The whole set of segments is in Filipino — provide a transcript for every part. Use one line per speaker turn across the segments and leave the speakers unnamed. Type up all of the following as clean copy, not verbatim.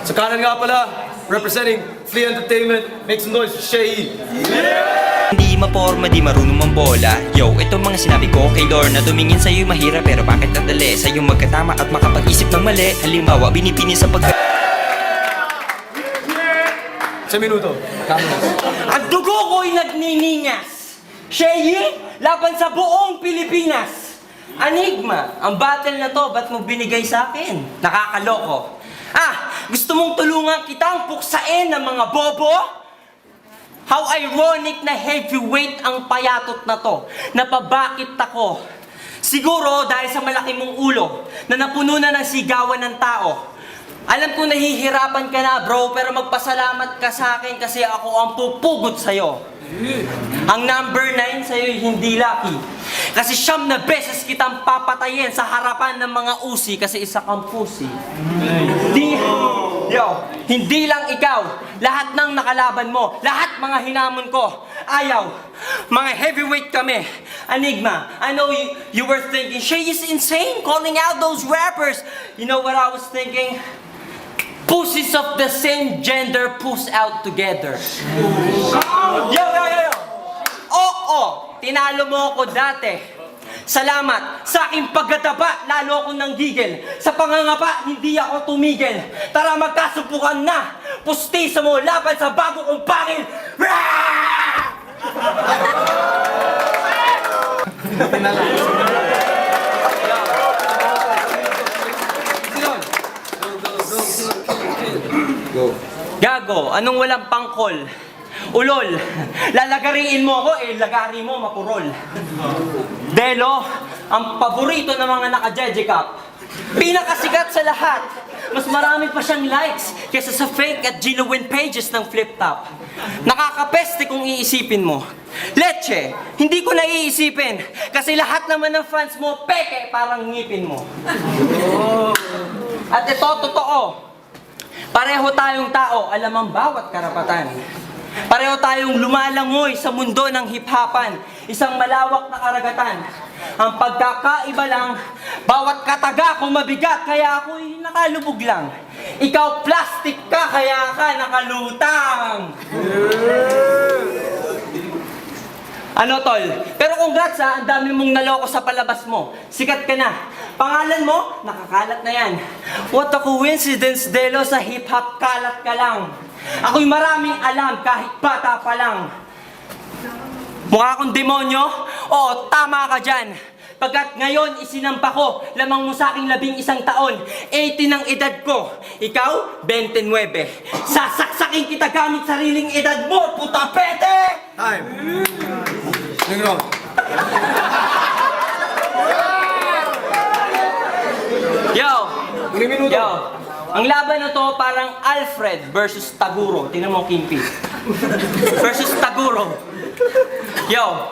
Sa kanan nga pala, representing Flea Entertainment, make some noise for Shay.
Hindi maporma, di marunong mambola. Yo, ito mga sinabi ko kay Lorna. Tumingin sa'yo'y mahirap pero bakit nadali? Sa'yong magkatama at makapag-isip ng mali. Halimbawa, binibini sa pagka...
Sa minuto.
Ang dugo ko'y nagniningas. Shay, laban sa buong Pilipinas. Enigma, ang battle na to, ba't mo binigay sa akin? Nakakaloko. Gusto mong tulungan kitang puksain ng mga bobo? How ironic na heavyweight ang payatot na to. Napabakit ako. Siguro dahil sa malaki mong ulo na napuno na ng sigawan ng tao. Alam ko nahihirapan ka na bro, pero magpasalamat ka sa akin kasi ako ang pupugot sa'yo. Ang number 9 sa'yo hindi lucky. Kasi siyam na beses kitang papatayin sa harapan ng mga usi kasi isa kang pusi. Hindi lang ikaw. Lahat ng nakalaban mo, lahat mga hinamon ko, ayaw. Mga heavyweight kami. Enigma, I know you were thinking, Shay is insane calling out those rappers. You know what I was thinking? Pussies of the same gender push out together. Yo! Oo, tinalo mo ako dati. Salamat sa aking pagkataba, lalo akong nanggigil. Sa pangangapa, hindi ako tumigil. Tara magkasubukan na. Pustisa mo laban sa bago kong pangil. Gago, anong walang pangkol? Ulol, lalagariin mo ako, lagari mo, makurol. Delo, ang paborito ng mga naka-jejikap. Pinakasikat sa lahat. Mas marami pa siyang likes kaysa sa fake at genuine pages ng Flip Top. Nakakapeste kung iisipin mo. Leche, hindi ko naiisipin. Kasi lahat naman ng fans mo, peke, parang ngipin mo. At ito, totoo. Pareho tayong tao, alam ang bawat karapatan. Pareho tayong lumalangoy sa mundo ng hip-hopan, isang malawak na karagatan. Ang pagkakaiba lang, bawat kataga ko mabigat, kaya ako'y nakalubog lang. Ikaw plastic ka, kaya ka nakalutang. Ano tol? Pero congrats ang dami mong naloko sa palabas mo. Sikat ka na. Pangalan mo, nakakalat na yan. What a coincidence, Delo, sa hip-hop kalat ka lang. Ako'y maraming alam kahit bata pa lang. Mukha akong demonyo? Oo, tama ka dyan. Pagkat ngayon isinampa ko, lamang mo sa aking 11 taon, 18 ang edad ko. Ikaw, 29. Sasaksakin kita gamit sariling edad mo, puta pete!
Time. Negro.
Yo, ang laban na to parang Alfred versus Taguro. Tingnan mo, Kimpi. Versus Taguro. Yo,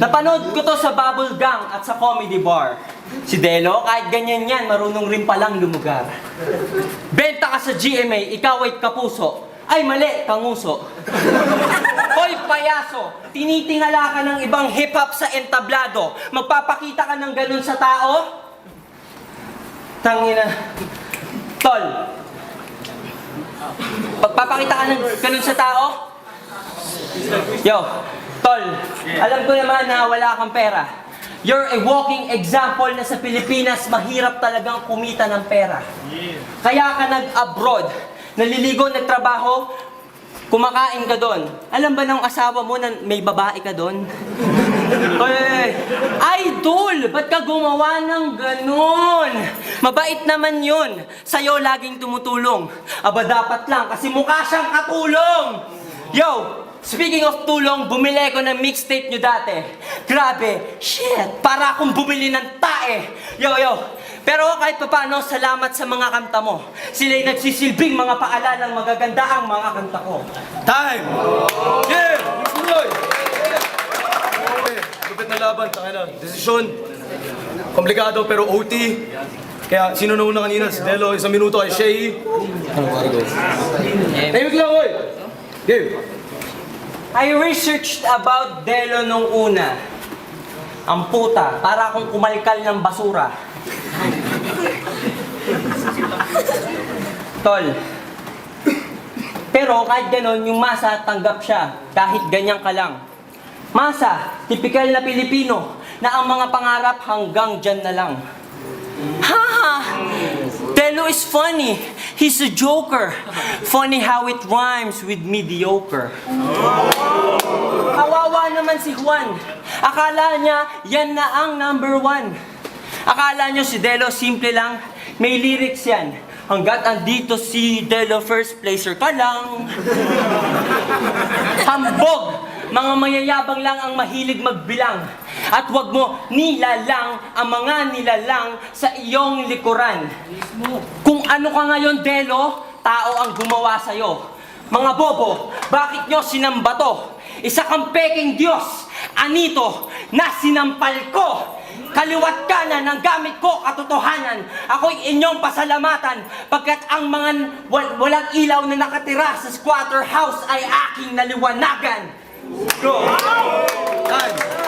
napanood ko to sa Bubble Gang at sa Comedy Bar. Si Delo, kahit ganyan yan, marunong rin palang lumugar. Benta ka sa GMA, ikaw ay kapuso. Ay mali, kanguso. Hoy, payaso, tinitingala ka ng ibang hip-hop sa entablado. Magpapakita ka ng ganun sa tao? Tangina. Tol, magpapakita ka ng ganun sa tao? Yo, Tol, alam ko naman na wala kang pera. You're a walking example na sa Pilipinas mahirap talagang kumita ng pera. Kaya ka nag-abroad, naliligo, nagtrabaho, kumakain ka doon. Alam ba ng asawa mo na may babae ka doon? Hey, idol! Ba't ka gumawa ng ganun? Mabait naman yun. Sa'yo laging tumutulong. Aba dapat lang kasi mukha siyang katulong. Yo! Speaking of tulong, bumili ko ng mixtape nyo dati. Grabe, shit, para akong bumili ng tae. Yo! Pero kahit paano, salamat sa mga kanta mo. Sila'y nagsisilbing mga paalalang magaganda ang mga kanta ko.
Time! Yeah! Tuloy! Lupit na laban, tangina. Desisyon. Komplikado pero OT. Kaya sino na una kanina? Si Delo, 1 minuto kay Shay. Ano para go? Tahimik lang, oy! Game!
I researched about Delo nung una. Ang puta, para akong kumalkal ng basura. Tol, Pero kahit ganon, yung Masa tanggap siya. Kahit ganyan ka lang. Masa, tipikal na Pilipino, na ang mga pangarap hanggang dyan na lang. Haha! Delo is funny. He's a joker. Funny how it rhymes with mediocre. Kawawa naman si Juan. Akala niya, yan na ang number 1. Akala niyo si Delo simple lang. May lyrics yan. Hanggat andito si Delo, first placer ka lang. Hambog! Mga mayayabang lang ang mahilig magbilang. At wag mo nilalang ang mga nilalang sa iyong likuran. Kung ano ka ngayon, Delo, tao ang gumawa sa'yo. Mga bobo, bakit nyo sinamba to? Isa kang peking Diyos, anito, na sinampal ko. Kaliwat kanan ng gamit ko katotohanan. Ako'y inyong pasalamatan pagkat ang mga walang ilaw na nakatira sa squatter house ay aking naliwanagan. Go! Done!